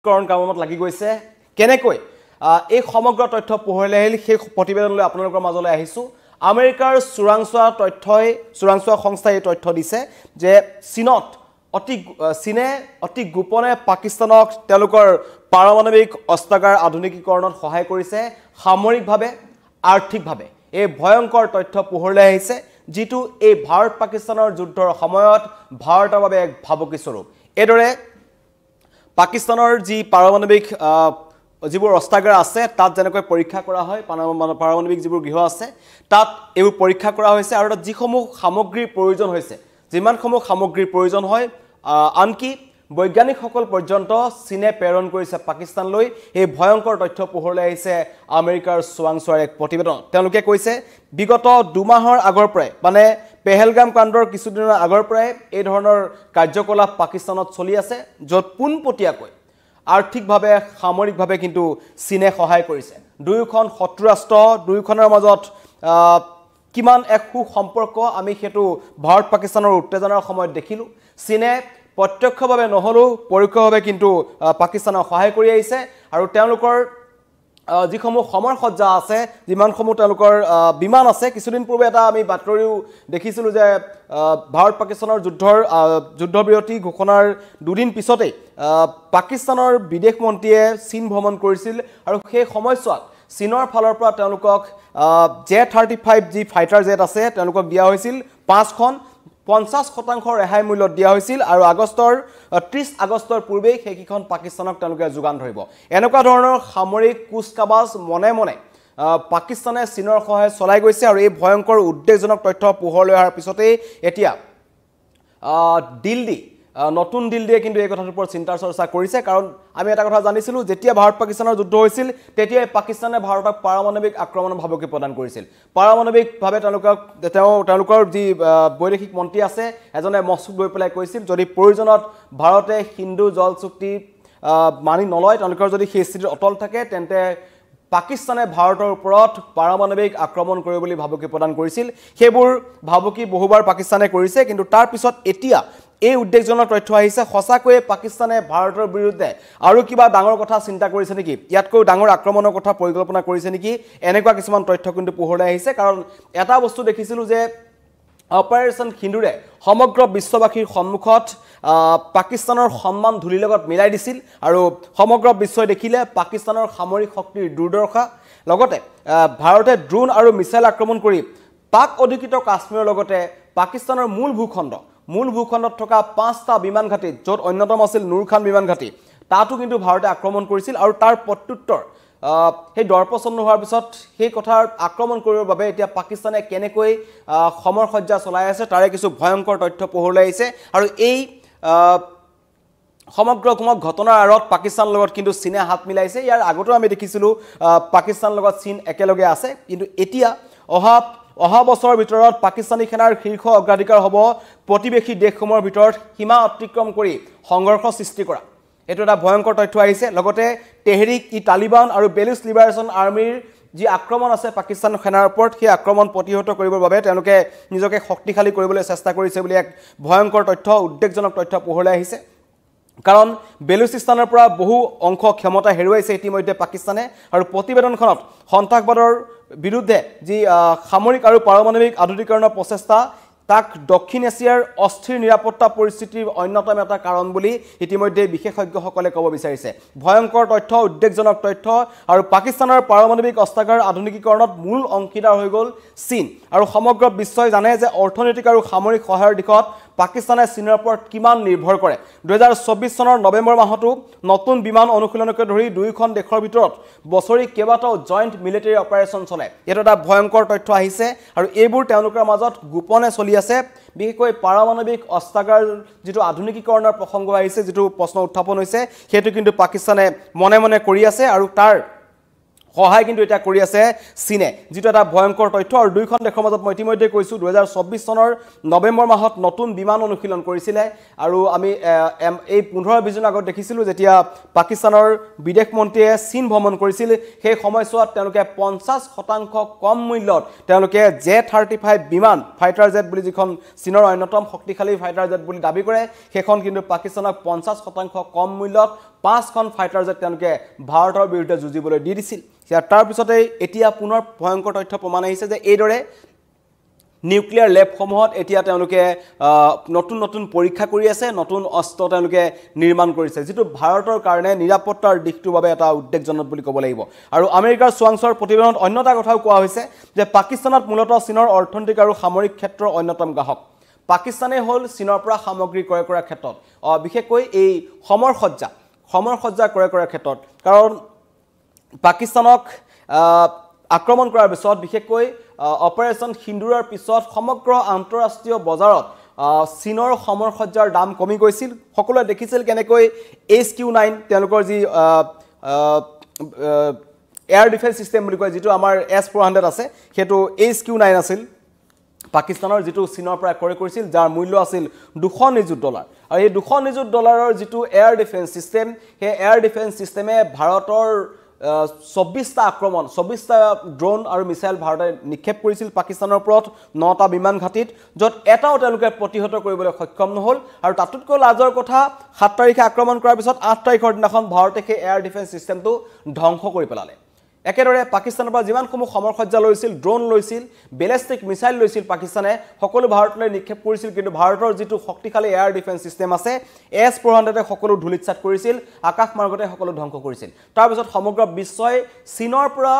আধুনিকীকৰণ কামত লাগি গৈছে কেনেকৈ এই সমগ্ৰ তথ্য পোহৰলৈ আহিল সেই প্ৰতিবেদনলৈ আপোনালোকৰ মাজলৈ আহিছোঁ আমেৰিকাৰ চোৰাংচোৱা সংস্থাই এই তথ্য দিছে যে চীনে অতি গোপনে পাকিস্তানক তেওঁলোকৰ পাৰমাণৱিক অস্ত্ৰাগাৰ আধুনিকীকৰণত সহায় কৰিছে সামৰিকভাৱে আৰ্থিকভাৱে এই ভয়ংকৰ তথ্য পোহৰলৈ আহিছে যিটো এই ভাৰত পাকিস্তানৰ যুদ্ধৰ সময়ত ভাৰতৰ বাবে এক ভাবুকি স্বৰূপ এদৰে পাকিস্তানৰ যি পাৰমাণৱিক যিবোৰ অস্ত্ৰাগাৰ আছে তাত যেনেকৈ পৰীক্ষা কৰা হয় পাৰমাণৱিক যিবোৰ গৃহ আছে তাত এইবোৰ পৰীক্ষা কৰা হৈছে আৰু তাত যিসমূহ সামগ্ৰীৰ প্ৰয়োজন হৈছে যিমানসমূহ সামগ্ৰীৰ প্ৰয়োজন হয় আনকি বৈজ্ঞানিকসকল পৰ্যন্ত চীনে প্ৰেৰণ কৰিছে পাকিস্তানলৈ এই ভয়ংকৰ তথ্য পোহৰলৈ আহিছে আমেৰিকাৰ চোৰাংচোৱাৰ এক প্ৰতিবেদন তেওঁলোকে কৈছে বিগত 2 মাহৰ আগৰ পৰাই মানে পেহেলগাম কাণ্ডৰ কিছুদিনৰ আগৰ পৰাই এই ধৰণৰ কাৰ্যকলাপ পাকিস্তানত চলি আছে য'ত পোনপটীয়াকৈ আৰ্থিকভাৱে সামৰিকভাৱে কিন্তু চীনে সহায় কৰিছে দুয়োখন শত্ৰু ৰাষ্ট্ৰ দুয়োখনৰ মাজত কিমান এক সুসম্পৰ্ক আমি হেতু ভাৰত পাকিস্তানৰ উত্তেজনাৰ সময়ত দেখিলো চীনে প্ৰত্যক্ষভাৱে নহলেও পৰোক্ষভাৱে কিন্তু পাকিস্তানক সহায় কৰি আহিছে আৰু তেওঁলোকৰ যিসমূহ সমৰসজ্জা আছে যিমানসমূহ তেওঁলোকৰ বিমান আছে কিছুদিন পূৰ্বে এটা আমি বাতৰিও দেখিছিলোঁ যে ভাৰত পাকিস্তানৰ যুদ্ধবিৰতি ঘোষণাৰ দুদিন পিছতেই পাকিস্তানৰ বিদেশ মন্ত্ৰীয়ে চীন ভ্ৰমণ কৰিছিল আৰু সেই সময়ছোৱাত চীনৰ ফালৰ পৰা তেওঁলোকক J-35 যি ফাইটাৰ জেট আছে তেওঁলোকক দিয়া হৈছিল 5খন 50% ৰেহাই মূল্যত দিয়া হৈছিল আৰু 30 আগষ্টৰ পূৰ্বে সেইখন পাকিস্তানক তেওঁলোকে যোগান ধৰিব এনেকুৱা ধৰণৰ সামৰিক কুচকাবাজ মনে মনে পাকিস্তানে চীনৰ সহায় চলাই গৈছে আৰু এই ভয়ংকৰ উদ্বেগজনক তথ্য পোহৰলৈ অহাৰ পিছতেই এতিয়া নতুন দিল্লীয়ে কিন্তু এই কথাটোৰ ওপৰত চিন্তাৰ চৰ্চা কৰিছে কাৰণ আমি এটা কথা জানিছিলোঁ যেতিয়া ভাৰত পাকিস্তানৰ যুদ্ধ হৈছিল তেতিয়া পাকিস্তানে ভাৰতক পাৰমাণৱিক আক্ৰমণৰ ভাবুকি প্ৰদান কৰিছিল পাৰমাণৱিকভাৱে তেওঁলোকৰ যি বৈদেশিক মন্ত্ৰী আছে এজনে মস্কোত গৈ পেলাই কৈছিল যদি প্ৰয়োজনত ভাৰতে হিন্দু জল চুক্তি মানি নলয় তেওঁলোকৰ যদি সেই স্থিতিত অটল থাকে তেন্তে পাকিস্তানে ভাৰতৰ ওপৰত পাৰমাণৱিক আক্ৰমণ কৰিব বুলি ভাবুকি প্ৰদান কৰিছিল সেইবোৰ ভাবুকি বহুবাৰ পাকিস্তানে কৰিছে কিন্তু তাৰ পিছত এতিয়া এই উদ্বেগজনক তথ্য আহিছে সঁচাকৈয়ে পাকিস্তানে ভাৰতৰ বিৰুদ্ধে আৰু কিবা ডাঙৰ কথা চিন্তা কৰিছে নেকি ইয়াতকৈ ডাঙৰ আক্ৰমণৰ কথা পৰিকল্পনা কৰিছে নেকি এনেকুৱা কিছুমান তথ্য কিন্তু পোহৰলৈ আহিছে কাৰণ এটা বস্তু দেখিছিলোঁ যে অপাৰেশ্যন সিন্দুৰে সমগ্ৰ বিশ্ববাসীৰ সন্মুখত পাকিস্তানৰ সন্মান ধুলিৰ লগত মিলাই দিছিল আৰু সমগ্ৰ বিশ্বই দেখিলে পাকিস্তানৰ সামৰিক শক্তিৰ দুৰ্দশা লগতে ভাৰতে ড্ৰোন আৰু মিছাইল আক্ৰমণ কৰি পাক অধিকৃত কাশ্মীৰৰ লগতে পাকিস্তানৰ মূল ভূখণ্ডত থকা 5টা বিমান ঘাটি য'ত অন্যতম আছিল নুৰ খান বিমান ঘাটি তাতো কিন্তু ভাৰতে আক্ৰমণ কৰিছিল আৰু তাৰ প্ৰত্যুত্তৰ সেই দৰপচন্দ হোৱাৰ পিছত সেই কথাৰ আক্ৰমণ কৰিবৰ বাবে এতিয়া পাকিস্তানে কেনেকৈ সমৰসজ্জা চলাই আছে তাৰে কিছু ভয়ংকৰ তথ্য পোহৰলৈ আহিছে আৰু এই সমগ্ৰ ঘটনাৰ আঁৰত পাকিস্তানৰ লগত কিন্তু চীনে হাত মিলাইছে ইয়াৰ আগতেও আমি দেখিছিলোঁ পাকিস্তানৰ লগত চীন একেলগে আছে কিন্তু এতিয়া অহা বছৰৰ ভিতৰত পাকিস্তানী সেনাৰ শীৰ্ষ অগ্ৰাধিকাৰ হ'ব প্ৰতিবেশী দেশসমূহৰ ভিতৰত সীমা অতিক্ৰম কৰি সংঘৰ্ষ সৃষ্টি কৰা এটো এটা ভয়ংকৰ তথ্য আহিছে লগতে তেহৰিক-ই-তালিবান আৰু বেলুচ লিবাৰেশ্যন আৰ্মিৰ যি আক্ৰমণ আছে পাকিস্তান সেনাৰ ওপৰত সেই আক্ৰমণ প্ৰতিহত কৰিবৰ বাবে তেওঁলোকে নিজকে শক্তিশালী কৰিবলৈ চেষ্টা কৰিছে বুলি এক ভয়ংকৰ তথ্য উদ্বেগজনক তথ্য পোহৰলৈ আহিছে কাৰণ বেলুচিস্তানৰ পৰা বহু অংশ ক্ষমতা হেৰুৱাইছে ইতিমধ্যে পাকিস্তানে আৰু প্ৰতিবেদনখনত সন্ত্ৰাসবাদৰ বিৰুদ্ধে যি সামৰিক আৰু পাৰমাণৱিক আধুনিকীকৰণৰ প্ৰচেষ্টা তাক দক্ষিণ এছিয়াৰ অস্থিৰ নিৰাপত্তা পৰিস্থিতিৰ অন্যতম এটা কাৰণ বুলি ইতিমধ্যে বিশেষজ্ঞসকলে ক'ব বিচাৰিছে ভয়ংকৰ তথ্য উদ্বেগজনক তথ্য আৰু পাকিস্তানৰ পাৰমাণৱিক অস্ত্ৰাগাৰ আধুনিকীকৰণত মূল অংশীদাৰ হৈ গ'ল চীন আৰু সমগ্ৰ বিশ্বই জানে যে অৰ্থনৈতিক আৰু সামৰিক সহায়ৰ দিশত পাকিস্তানে চীনৰ ওপৰত কিমান নিৰ্ভৰ কৰে 2024 চনৰ নৱেম্বৰ মাহতো নতুন বিমান অনুশীলনকে ধৰি দুয়োখন দেশৰ ভিতৰত বছৰি কেইবাটাও জয়েন্ট মিলিটাৰী অপাৰেশ্যন চলে এটা এটা ভয়ংকৰ তথ্য আহিছে আৰু এইবোৰ তেওঁলোকৰ মাজত গোপনে চলি আছে বিশেষকৈ পাৰমাণৱিক অস্ত্ৰাগাৰ যেটো আধুনিকীকৰণৰ প্ৰসংগ আহিছে যেটো প্ৰশ্ন উত্থাপন হৈছে সেইটো কিন্তু পাকিস্তানে মনে মনে কৰি আছে আৰু তাৰ সহায় কিন্তু এটা কৰি আছে চীনে যেটো এটা ভয়ংকৰ তথ্য আৰু দুইখন দেশৰ মাজত মই ইতিমধ্যে কৈছো 2024 চনৰ নৱেম্বৰ মাহত নতুন বিমান অনুশীলন কৰিছিলে আৰু আমি এই 15-20 দিন আগত দেখিছিলো যেতিয়া পাকিস্তানৰ বিদেশ মন্ত্ৰীয়ে চীন ভ্ৰমণ কৰিছিল সেই সময়ছোৱাত তেওঁলোকে 50% কম মূল্যত তেওঁলোকে J-35 বিমান ফাইটাৰ জেট বুলি যিখন চীনৰ অন্যতম শক্তিশালী ফাইটাৰ জেট বুলি দাবী কৰে সেইখন কিন্তু পাকিস্তানক 50% কম মূল্যত 5খন ফাইটাৰ জেট তেওঁলোকে ভাৰতৰ বিৰুদ্ধে যুঁজিবলৈ দি দিছিল তাৰ পিছতে এতিয়া পুনৰ ভয়ংকৰ তথ্য প্ৰমাণ আহিছে যে এইদৰে নিউক্লিয়াৰ লেবসমূহত এতিয়া তেওঁলোকে নতুন নতুন পৰীক্ষা কৰি আছে নতুন অস্ত্ৰ তেওঁলোকে নিৰ্মাণ কৰিছে যেটো ভাৰতৰ কাৰণে নিৰাপত্তাৰ দিশটোৰ বাবে এটা উদ্বেগজনক বুলি ক'ব লাগিব আৰু আমেৰিকাৰ চুৱাংছৰ প্ৰতিবেদনত অন্যটা কথাও কোৱা হৈছে যে পাকিস্তানত মূলতঃ চীনৰ অৰ্থনৈতিক আৰু সামৰিক ক্ষেত্ৰৰ অন্যতম গ্ৰাহক পাকিস্তানে হ'ল চীনৰ পৰা সামগ্ৰী ক্ৰয় কৰাৰ ক্ষেত্ৰত বিশেষকৈ এই সমৰসজ্জা ক্ৰয় কৰাৰ ক্ষেত্ৰত কাৰণ পাকিস্তানক আক্ৰমণ কৰাৰ পিছত বিশেষকৈ অপাৰেচন সিন্দুৰৰ পিছত সমগ্ৰ আন্তঃৰাষ্ট্ৰীয় বজাৰত চীনৰ সমৰসজ্জাৰ দাম কমি গৈছিল সকলোৱে দেখিছিল কেনেকৈ HQ9 তেওঁলোকৰ যি এয়াৰ ডিফেন্স সিস্টেম বুলি কয় যেটো আমাৰ S400 আছে হেতু HQ9 আছিল পাকিস্তানৰ যেটো চীনৰ পৰা ক্ৰয় কৰিছিল যাৰ মূল্য আছিল $200 নিযুত আৰু এই $200 নিযুত যেটো এয়াৰ ডিফেন্স সিস্টেম হে এয়াৰ ডিফেন্স সিস্টেমে ভাৰতৰ 24টা আক্ৰমণ 24টা ড্ৰোন আৰু মিসাইল ভাৰতে নিক্ষেপ কৰিছিল পাকিস্তানৰ ওপৰত 9টা বিমান ঘাটিত যত এটাও তেওঁলোকে প্ৰতিহত কৰিবলৈ সক্ষম নহল আৰু তাতকৈ লাজৰ কথা 7 তাৰিখে আক্ৰমণ কৰাৰ পিছত 8 তাৰিখৰ দিনাখন ভাৰতে সেই এয়াৰ ডিফেন্স সিস্টেমটো ধ্বংস কৰি পেলালে একেদৰে পাকিস্তানৰ পৰা যিমানসমূহ সমৰসজ্জা লৈছিল ড্ৰোন লৈছিল বেলিষ্টিক মিসাইল লৈছিল পাকিস্তানে সকলো ভাৰতলৈ নিক্ষেপ কৰিছিল কিন্তু ভাৰতৰ যেটো শক্তিশালী এয়াৰ ডিফেন্স সিস্টেম আছে S400 এ সকলো ধুলিতছাত কৰিছিল আকাশ মাৰ্গতে সকলো ধ্বংস কৰিছিল তাৰ পিছত সমগ্ৰ বিশ্বই চীনৰ পৰা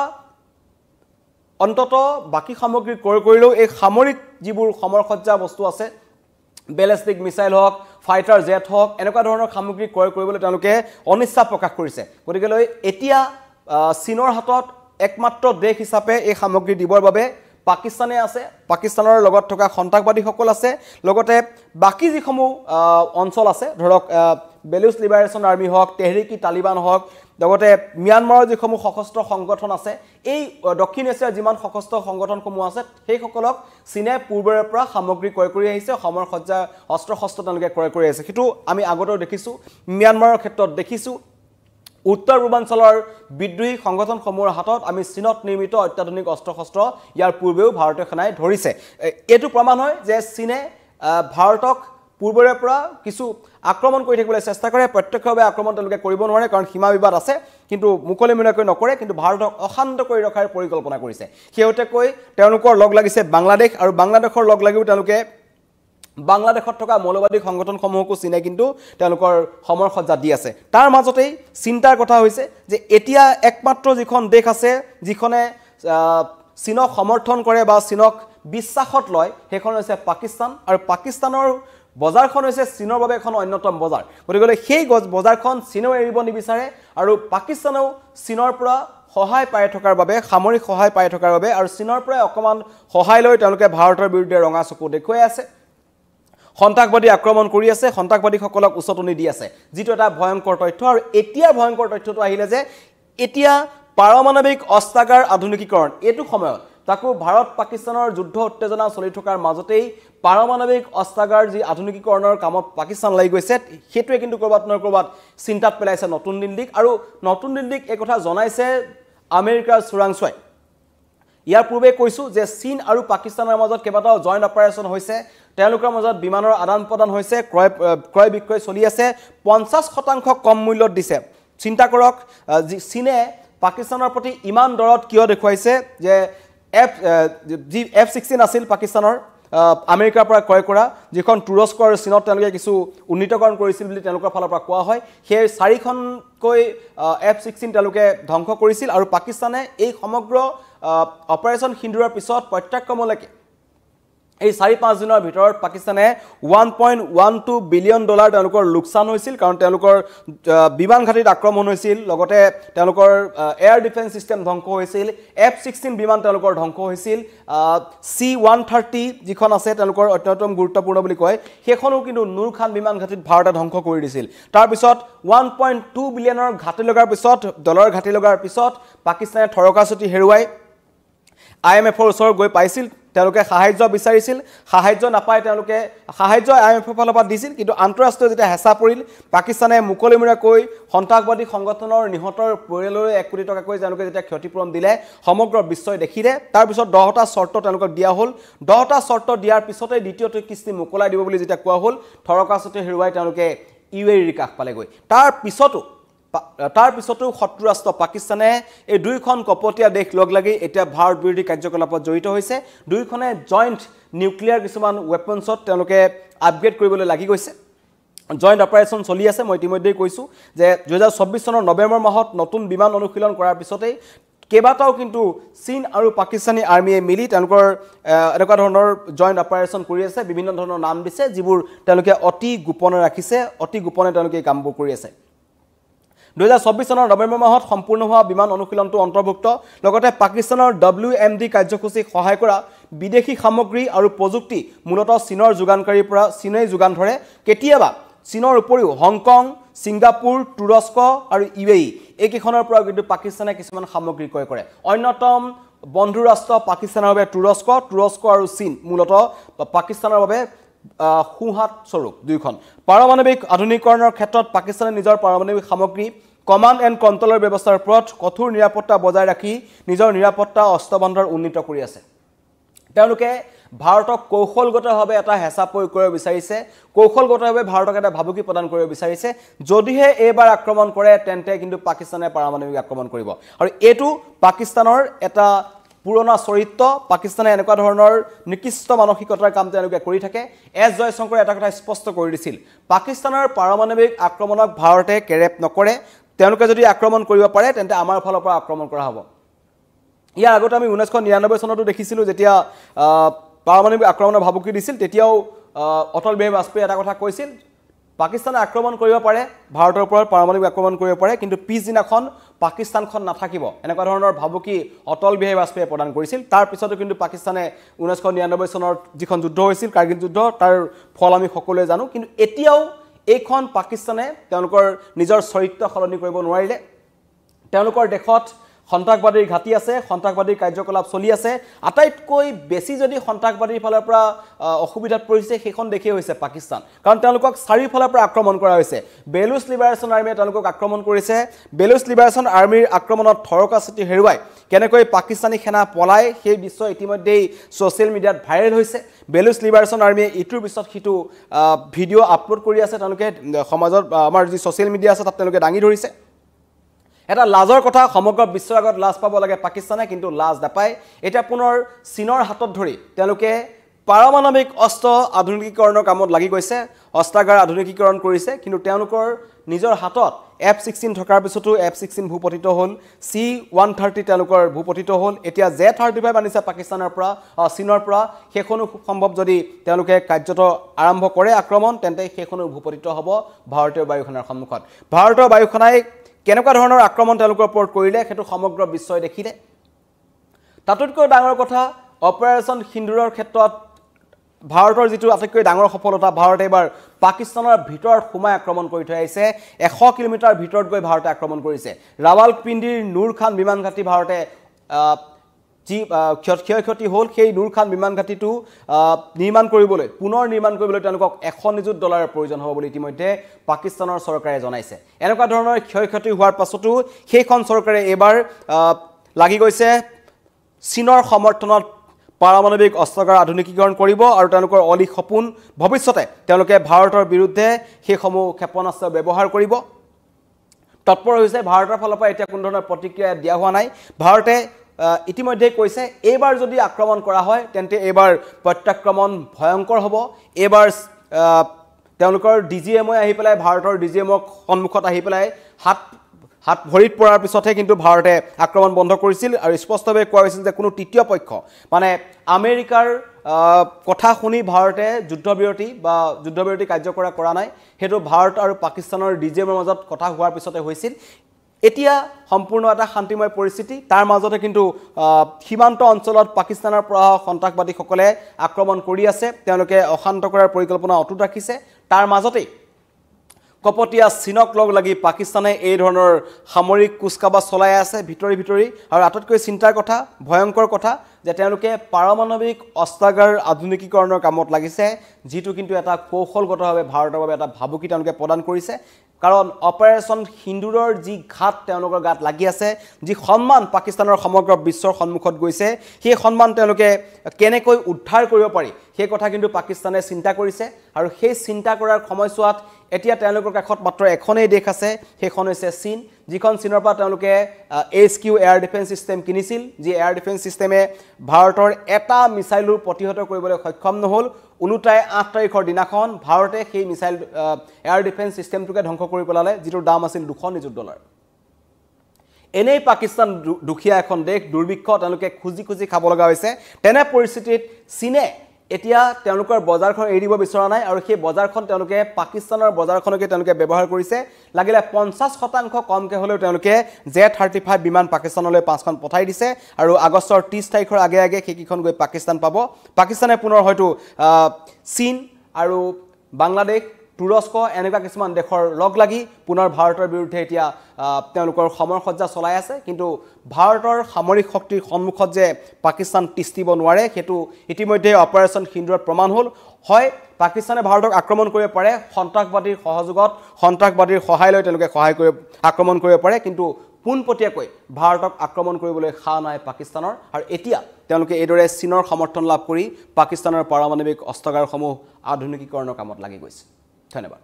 অন্তত বাকি সামগ্ৰী ক্ৰয় কৰিলেও এই সামৰিক যিবোৰ সমৰসজ্জা বস্তু আছে বেলিষ্টিক মিসাইল হওক ফাইটাৰ জেট হওক এনেকুৱা ধৰণৰ সামগ্ৰী ক্ৰয় কৰিবলৈ তেওঁলোকে অনিচ্ছা প্ৰকাশ কৰিছে গতিকে এতিয়া চীনৰ হাতত একমাত্ৰ দেশ হিচাপে এই সামগ্ৰী দিবৰ বাবে পাকিস্তানে আছে পাকিস্তানৰ লগত থকা সন্ত্ৰাসবাদীসকল আছে লগতে বাকি যিসমূহ অঞ্চল আছে ধৰক বেলুচ লিবাৰেশন আৰ্মি হওক তেহৰিকি তালিবান হওক লগতে মিয়ানমাৰৰ যিসমূহ সশস্ত্ৰ সংগঠন আছে এই দক্ষিণ এছিয়াৰ যিমান সশস্ত্ৰ সংগঠনসমূহ আছে সেই সকলক চীনে পূৰ্বৰে পৰা সামগ্ৰী ক্ৰয় কৰি আহিছে সমৰসজ্জা অস্ত্ৰ তেওঁলোকে ক্ৰয় কৰি আছে কিন্তু আমি আগতেও দেখিছো মিয়ানমাৰৰ ক্ষেত্ৰত দেখিছো উত্তৰ পূৰ্বাঞ্চলৰ বিদ্ৰোহী সংগঠনসমূহৰ হাতত আমি চীনত নিৰ্মিত অত্যাধুনিক অস্ত্ৰ ইয়াৰ পূৰ্বেও ভাৰতীয় সেনাই ধৰিছে এটো প্ৰমাণ হয় যে চীনে ভাৰতক পূৰ্বৰে পৰা কিছু আক্ৰমণ কৰি থাকিবলৈ চেষ্টা কৰে প্ৰত্যক্ষভাৱে আক্ৰমণ তেওঁলোকে কৰিব নোৱাৰে কাৰণ সীমা বিবাদ আছে কিন্তু মুকলিমুৰীয়াকৈ নকৰে কিন্তু ভাৰতক অশান্ত কৰি ৰখাৰ পৰিকল্পনা কৰিছে হেউতেকৈ তেওঁলোকৰ লগ লাগিছে বাংলাদেশ আৰু বাংলাদেশৰ লগ লাগিও তেওঁলোকে বাংলাদেশত থকা মৌলবাদী সংগঠনসমূহকো চীনে কিন্তু তেওঁলোকৰ সমৰসজ্জা দি আছে তাৰ মাজতেই চিন্তাৰ কথা হৈছে যে এতিয়া একমাত্ৰ যিখন দেশ আছে যিখনে চীনক সমৰ্থন কৰে বা চীনক বিশ্বাসত লয় সেইখন হৈছে পাকিস্তান আৰু পাকিস্তানৰ বজাৰখন হৈছে চীনৰ বাবে এখন অন্যতম বজাৰ গতিকে সেই বজাৰখন চীনেও এৰিব নিবিচাৰে আৰু পাকিস্তানেও চীনৰ পৰা সহায় পাই থকাৰ বাবে সামৰিক সহায় পাই থকাৰ বাবে আৰু চীনৰ পৰা অকমান সহায় লৈ তেওঁলোকে ভাৰতৰ বিৰুদ্ধে ৰঙা চকু দেখুৱাই আছে সন্ত্ৰাসবাদী আক্ৰমণ কৰি আছে সন্ত্ৰাসবাদীসকলক উচতনি দি আছে যেটো এটা ভয়ংকৰ তথ্য আৰু এতিয়া ভয়ংকৰ তথ্যটো আহিলে যে এতিয়া পাৰমাণৱিক অস্ত্ৰাগাৰ আধুনিকীকৰণ এটো সময়ত তাকো ভাৰত পাকিস্তানৰ যুদ্ধ উত্তেজনা চলি থকাৰ মাজতেই পাৰমাণৱিক অস্ত্ৰাগাৰ যি আধুনিকীকৰণৰ কামত পাকিস্তান লাগি গৈছে হেতুৱে কিন্তু কৰবাত চিন্তাত পেলাইছে নতুন দিল্লীক আৰু নতুন দিল্লীক এই কথা জনাইছে আমেৰিকাৰ চুৰাংচোৱাই ইয়াৰ পূৰ্বে কৈছো যে চীন আৰু পাকিস্তানৰ মাজত কেইবাটাও জয়েন্ট অপাৰেচন হৈছে তেওঁলোকৰ মাজত বিমানৰ আদান প্ৰদান হৈছে ক্ৰয় বিক্ৰয় চলি আছে 50% কম মূল্যত দিছে চিন্তা কৰক চীনে পাকিস্তানৰ প্ৰতি ইমান দৰত কিয় দেখুৱাইছে যে F16 আছিল পাকিস্তানৰ আমেৰিকাৰ পৰা ক্ৰয় কৰা যিখন তুৰস্ক আৰু চীনত তেওঁলোকে কিছু উন্নীতকৰণ কৰিছিল বুলি তেওঁলোকৰ ফালৰ পৰা কোৱা হয় সেই 4খনকৈ F16 তেওঁলোকে ধ্বংস কৰিছিল আৰু পাকিস্তানে এই সমগ্ৰ অপাৰেচন সিন্দুৰৰ পিছত প্ৰত্যক্ষমলৈকে এই 4-5 দিনৰ ভিতৰত পাকিস্তানে $1.12 বিলিয়ন তেওঁলোকৰ লোকসান হৈছিল কাৰণ তেওঁলোকৰ বিমান ঘাটিত আক্ৰমণ হৈছিল লগতে তেওঁলোকৰ এয়াৰ ডিফেন্স সিস্টেম ধ্বংস হৈছিল F16 বিমান তেওঁলোকৰ ধ্বংস হৈছিল C-130 যিখন আছে তেওঁলোকৰ অত্যন্তম গুৰুত্বপূৰ্ণ বুলি কয় সেইখনো কিন্তু নুৰ খান বিমান ঘাটিত ভাৰতে ধ্বংস কৰি দিছিল তাৰ পিছত 1.2 বিলিয়নৰ ঘাটি লগাৰ পিছত ডলাৰ ঘাটি লগাৰ পিছত পাকিস্তানে থৰকাচুটি হেৰুৱাই IMF ৰ ওচৰ গৈ পাইছিল তেওঁলোকে সাহায্য বিচাৰিছিল সাহায্য নাপায় তেওঁলোকে সাহায্য IMF ৰ ফালৰ পৰা দিছিল কিন্তু আন্তঃৰাষ্ট্ৰীয় যেটা হেঁচা পৰিল পাকিস্তানে মুকলিমুৰীয়াকৈ সন্ত্ৰাসবাদী সংগঠনৰ নিহতৰ পৰিয়াললৈ 1 কোটি টকাকৈ তেওঁলোকে যেটা ক্ষতিপূৰণ দিলে সমগ্ৰ বিশ্বই দেখিলে তাৰ পিছত 10টা শৰ্ত তেওঁলোকক দিয়া হ'ল 10টা শৰ্ত দিয়াৰ পিছতে দ্বিতীয়টো কিস্তি মুকলাই দিব বুলি যেটা কোৱা হ'ল থৰকাচুটি হেৰুৱাই তেওঁলোকে UAE কাষ পালেগৈ তাৰ পিছতো তাৰ পিছতো শত্ৰু ৰাষ্ট্ৰ পাকিস্তানে এই দুইখন কপটীয়া দেশ লগ লাগি এতিয়া ভাৰত বিৰোধী কাৰ্যকলাপত জড়িত হৈছে দুইখনে জইণ্ট নিউক্লিয়াৰ কিছুমান ৱেপনছত তেওঁলোকে আপগ্ৰেড কৰিবলৈ লাগি গৈছে জইণ্ট অপাৰেশ্যন চলি আছে মই ইতিমধ্যেই কৈছোঁ যে 2024 চনৰ নৱেম্বৰ মাহত নতুন বিমান অনুশীলন কৰাৰ পিছতেই কেইবাটাও কিন্তু চীন আৰু পাকিস্তানী আৰ্মিয়ে মিলি তেওঁলোকৰ এনেকুৱা ধৰণৰ জইণ্ট অপাৰেশ্যন কৰি আছে বিভিন্ন ধৰণৰ নাম দিছে যিবোৰ তেওঁলোকে অতি গোপনে ৰাখিছে অতি গোপনে তেওঁলোকে কামবোৰ কৰি আছে 2024 চনৰ নৱেম্বৰ মাহত সম্পূৰ্ণ হোৱা বিমান অনুশীলনটো অন্তৰ্ভুক্ত লগতে পাকিস্তানৰ WMD কাৰ্যসূচীক সহায় কৰা বিদেশী সামগ্ৰী আৰু প্ৰযুক্তি মূলতঃ চীনৰ যোগানকাৰীৰ পৰা চীনেই যোগান ধৰে কেতিয়াবা চীনৰ উপৰিও হংকং সিংগাপুৰ তুৰস্ক আৰু UAE এইকেইখনৰ পৰা কিন্তু পাকিস্তানে কিছুমান সামগ্ৰী ক্ৰয় কৰে অন্যতম বন্ধু ৰাষ্ট্ৰ পাকিস্তানৰ বাবে তুৰস্ক আৰু চীন মূলতঃ পাকিস্তানৰ বাবে সুহাত স্বৰূপ দুইখন পাৰমাণৱিক আধুনিকৰণৰ ক্ষেত্ৰত পাকিস্তানে নিজৰ পাৰমাণৱিক সামগ্ৰী কমাণ্ড এণ্ড কণ্ট্ৰলৰ ব্যৱস্থাৰ ওপৰত কঠোৰ নিৰাপত্তা বজাই ৰাখি নিজৰ নিৰাপত্তা অস্ত্ৰভাণ্ডাৰ উন্নীত কৰি আছে তেওঁলোকে ভাৰতক কৌশলগতভাৱে এটা হেঁচা প্ৰয়োগ কৰিব বিচাৰিছে কৌশলগতভাৱে ভাৰতক এটা ভাবুকি প্ৰদান কৰিব বিচাৰিছে যদিহে এইবাৰ আক্ৰমণ কৰে তেন্তে কিন্তু পাকিস্তানে পাৰমাণৱিক আক্ৰমণ কৰিব আৰু এইটো পাকিস্তানৰ এটা পুৰণা চৰিত্ৰ পাকিস্তানে এনেকুৱা ধৰণৰ নিকৃষ্ট মানসিকতাৰ কাম তেওঁলোকে কৰি থাকে এছ জয়শংকৰে এটা কথা স্পষ্ট কৰি দিছিল পাকিস্তানৰ পাৰমাণৱিক আক্ৰমণক ভাৰতে কেৰেপ নকৰে তেওঁলোকে যদি আক্ৰমণ কৰিব পাৰে তেন্তে আমাৰ ফালৰ পৰা আক্ৰমণ কৰা হ'ব ইয়াৰ আগতে আমি 1999 চনতো দেখিছিলোঁ যেতিয়া পাৰমাণৱিক আক্ৰমণৰ ভাবুকি দিছিল তেতিয়াও অটল বিহাৰী বাজপেয়ীয়ে এটা কথা কৈছিল পাকিস্তানে আক্ৰমণ কৰিব পাৰে ভাৰতৰ ওপৰত পাৰমাণৱিক আক্ৰমণ কৰিব পাৰে কিন্তু পিছদিনাখন পাকিস্তানখন নাথাকিব এনেকুৱা ধৰণৰ ভাবুকি অটল বিহাৰী বাজপেয়ীয়ে প্ৰদান কৰিছিল তাৰ পিছতো কিন্তু পাকিস্তানে 1999 চনৰ যিখন যুদ্ধ হৈছিল কাৰ্গিল যুদ্ধ তাৰ ফল আমি সকলোৱে জানো কিন্তু এতিয়াও এইখন পাকিস্তানে তেওঁলোকৰ নিজৰ চৰিত্ৰ সলনি কৰিব নোৱাৰিলে তেওঁলোকৰ দেশত সন্ত্ৰাসবাদীৰ ঘাটি আছে সন্ত্ৰাসবাদীৰ কাৰ্যকলাপ চলি আছে আটাইতকৈ বেছি যদি সন্ত্ৰাসবাদীৰ ফালৰ পৰা অসুবিধাত পৰিছে সেইখন দেশে হৈছে পাকিস্তান কাৰণ তেওঁলোকক চাৰিওফালৰ পৰা আক্ৰমণ কৰা হৈছে বেলুচ লিবাৰেশ্যন আৰ্মিয়ে তেওঁলোকক আক্ৰমণ কৰিছে বেলুচ লিবাৰেশ্যন আৰ্মিৰ আক্ৰমণত থৰকা চিটি হেৰুৱাই কেনেকৈ পাকিস্তানী সেনা পলাই সেই দৃশ্য ইতিমধ্যেই ছ'চিয়েল মিডিয়াত ভাইৰেল হৈছে বেলুচ লিবাৰেশ্যন আৰ্মিয়ে ইটোৰ পিছত সিটো ভিডিঅ' আপলোড কৰি আছে তেওঁলোকে সমাজত আমাৰ যি ছ'চিয়েল মিডিয়া আছে তাত তেওঁলোকে দাঙি ধৰিছে এটা লাজৰ কথা সমগ্ৰ বিশ্বৰ আগত লাজ পাব লাগে পাকিস্তানে কিন্তু লাজ নাপায় এটা পুনৰ চীনৰ হাতত ধৰি তেওঁলোকে পাৰমাণৱিক অস্ত্ৰ আধুনিকীকৰণৰ কামত লাগি গৈছে অস্ত্ৰাগাৰ আধুনিকীকৰণ কৰিছে কিন্তু তেওঁলোকৰ নিজৰ হাতত F-16 থকাৰ পিছতো F-16 ভূপতিত হ'ল C-130 তেওঁলোকৰ ভূপতিত হ'ল এতিয়া J-35 আনিছে পাকিস্তানৰ পৰা চীনৰ পৰা সেইখনো খুব সম্ভৱ যদি তেওঁলোকে কাৰ্যত আৰম্ভ কৰে আক্ৰমণ তেন্তে সেইখনো ভূপতিত হ'ব ভাৰতীয় বায়ুসেনাৰ সন্মুখত ভাৰতীয় বায়ুসেনাই কেনেকুৱা ধৰণৰ আক্ৰমণ তেওঁলোকৰ ওপৰত কৰিলে সেইটো সমগ্ৰ বিশ্বই দেখিলে তাতোতকৈ ডাঙৰ কথা অপাৰেশ্যন সিন্দুৰৰ ক্ষেত্ৰত ভাৰতৰ যিটো আটাইতকৈ ডাঙৰ সফলতা ভাৰতে এবাৰ পাকিস্তানৰ ভিতৰত সোমাই আক্ৰমণ কৰি থৈ আহিছে 100 কিলোমিটাৰ ভিতৰত গৈ ভাৰতে আক্ৰমণ কৰিছে ৰাৱালপিণ্ডিৰ নুৰ খান বিমান ঘাটি ভাৰতে যি ক্ষয়ক্ষতি হ'ল সেই নুৰ খান বিমান ঘাটিটো পুনৰ নিৰ্মাণ কৰিবলৈ তেওঁলোকক $100 নিযুত প্ৰয়োজন হ'ব বুলি ইতিমধ্যে পাকিস্তানৰ চৰকাৰে জনাইছে এনেকুৱা ধৰণৰ ক্ষয়ক্ষতি হোৱাৰ পাছতো সেইখন চৰকাৰে এবাৰ লাগি গৈছে চীনৰ সমৰ্থনত পাৰমাণৱিক অস্ত্ৰাগাৰ আধুনিকীকৰণ কৰিব আৰু তেওঁলোকৰ অলিক সপোন ভৱিষ্যতে তেওঁলোকে ভাৰতৰ বিৰুদ্ধে সেইসমূহ ক্ষেপণাস্ত্ৰ ব্যৱহাৰ কৰিব তৎপৰ হৈছে ভাৰতৰ ফালৰ পৰা এতিয়া কোনো ধৰণৰ প্ৰতিক্ৰিয়া দিয়া হোৱা নাই ভাৰতে ইতিমধ্যে কৈছে এইবাৰ যদি আক্ৰমণ কৰা হয় তেন্তে এইবাৰ প্ৰত্যাক্ৰমণ ভয়ংকৰ হ'ব এইবাৰ তেওঁলোকৰ ডিজিএমও আহি পেলাই ভাৰতৰ ডিজিএমক সন্মুখত আহি পেলাই হাত ভৰিত পৰাৰ পিছতহে কিন্তু ভাৰতে আক্ৰমণ বন্ধ কৰিছিল আৰু স্পষ্টভাৱে কোৱা হৈছিল যে কোনো তৃতীয় পক্ষ মানে আমেৰিকাৰ কথা শুনি ভাৰতে যুদ্ধবিৰতি কাৰ্যকৰী কৰা নাই সেইটো ভাৰত আৰু পাকিস্তানৰ ডিজিএমৰ মাজত কথা হোৱাৰ পিছতে হৈছিল এতিয়া সম্পূৰ্ণ এটা শান্তিময় পৰিস্থিতি তাৰ মাজতে কিন্তু সীমান্ত অঞ্চলত পাকিস্তানৰ পৰা সন্ত্ৰাসবাদীসকলে আক্ৰমণ কৰি আছে তেওঁলোকে অশান্ত কৰাৰ পৰিকল্পনা অটুট ৰাখিছে তাৰ মাজতে কপটীয়া চীনক লগ লাগি পাকিস্তানে এই ধৰণৰ সামৰিক কুচকাবা চলাই আছে ভিতৰি আৰু আটাইতকৈ চিন্তাৰ কথা ভয়ংকৰ কথা যে তেওঁলোকে পাৰমাণৱিক অস্ত্ৰাগাৰ আধুনিকীকৰণৰ কামত লাগিছে যিটো কিন্তু এটা কৌশলগতভাৱে ভাৰতৰ বাবে এটা ভাবুকি তেওঁলোকে প্ৰদান কৰিছে কাৰণ অপাৰেশ্যন সিন্দুৰৰ যি ঘাট তেওঁলোকৰ গাত লাগি আছে, যি সন্মান পাকিস্তানৰ সমগ্ৰ বিশ্বৰ সন্মুখত গৈছে, সেই সন্মান তেওঁলোকে কেনেকৈ উদ্ধাৰ কৰিব পাৰি সেই কথা কিন্তু পাকিস্তানে চিন্তা কৰিছে। আৰু সেই চিন্তা কৰাৰ সময়ছোৱাত এতিয়া তেওঁলোকৰ কাষত মাত্ৰ এখনেই দেশ আছে, সেইখন হৈছে চীন, যিখন চীনৰ পৰা তেওঁলোকে HQ এয়াৰ ডিফেন্স ছিষ্টেম কিনিছিল, যি এয়াৰ ডিফেন্স ছিষ্টেমে ভাৰতৰ এটা মিছাইলো প্ৰতিহত কৰিবলৈ সক্ষম নহ'ল। ওলোটাই 8 তাৰিখৰ দিনাখন ভাৰতে সেই মিছাইল এয়াৰ ডিফেন্স ছিষ্টেমটোকে ধ্বংস কৰি পেলালে, যিটোৰ দাম আছিল $200 এনেই পাকিস্তান দুখীয়া এখন দেশ, দুৰ্ভিক্ষ, তেওঁলোকে খুজি খুজি খাব লগা হৈছে। তেনে পৰিস্থিতিত চীনে এতিয়া তেওঁলোকৰ বজাৰখন এৰি দিব বিচৰা নাই আৰু সেই বজাৰখন তেওঁলোকে পাকিস্তানৰ বজাৰখনকে তেওঁলোকে ব্যৱহাৰ কৰিছে। লাগিলে 50% কমকৈ হ'লেও তেওঁলোকে Z-35 বিমান পাকিস্তানলৈ 5খন পঠাই দিছে আৰু আগষ্টৰ 30 তাৰিখৰ আগে আগে সেইকেইখন গৈ পাকিস্তান পাব। পাকিস্তানে পুনৰ হয়তো চীন আৰু বাংলাদেশ, তুৰস্ক এনেকুৱা কিছুমান দেশৰ লগ লাগি পুনৰ ভাৰতৰ বিৰুদ্ধে এতিয়া তেওঁলোকৰ সমৰসজ্জা চলাই আছে। কিন্তু ভাৰতৰ সামৰিক শক্তিৰ সন্মুখত যে পাকিস্তান তিষ্ঠিব নোৱাৰে সেইটো ইতিমধ্যে অপাৰেশ্যন সিন্দুৰত প্ৰমাণ হ'ল। হয়, পাকিস্তানে ভাৰতক আক্ৰমণ কৰিব পাৰে, সন্ত্ৰাসবাদীৰ সহযোগত, সন্ত্ৰাসবাদীৰ সহায় লৈ তেওঁলোকে আক্ৰমণ কৰিব পাৰে, কিন্তু পোনপটীয়াকৈ ভাৰতক আক্ৰমণ কৰিবলৈ সাহ নাই পাকিস্তানৰ। আৰু এতিয়া তেওঁলোকে এইদৰে চীনৰ সমৰ্থন লাভ কৰি পাকিস্তানৰ পাৰমাণৱিক অস্ত্ৰাগাৰসমূহ আধুনিকীকৰণৰ কামত লাগি গৈছে। ধন্যবাদ।